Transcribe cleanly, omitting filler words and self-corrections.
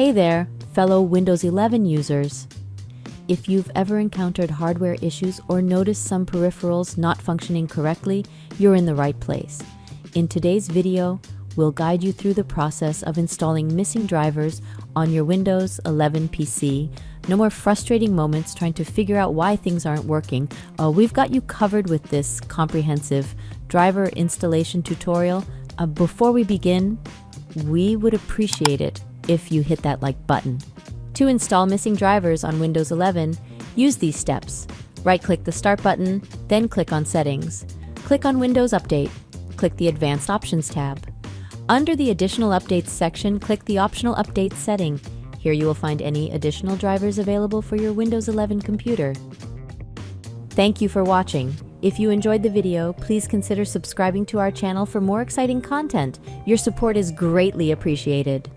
Hey there, fellow Windows 11 users. If you've ever encountered hardware issues or noticed some peripherals not functioning correctly, you're in the right place. In today's video, we'll guide you through the process of installing missing drivers on your Windows 11 PC. No more frustrating moments trying to figure out why things aren't working. We've got you covered with this comprehensive driver installation tutorial. Before we begin, we would appreciate it if you hit that like button. To install missing drivers on Windows 11, use these steps. Right-click the Start button, then click on Settings. Click on Windows Update. Click the Advanced Options tab. Under the Additional Updates section, click the Optional Update setting. Here you will find any additional drivers available for your Windows 11 computer. Thank you for watching. If you enjoyed the video, please consider subscribing to our channel for more exciting content. Your support is greatly appreciated.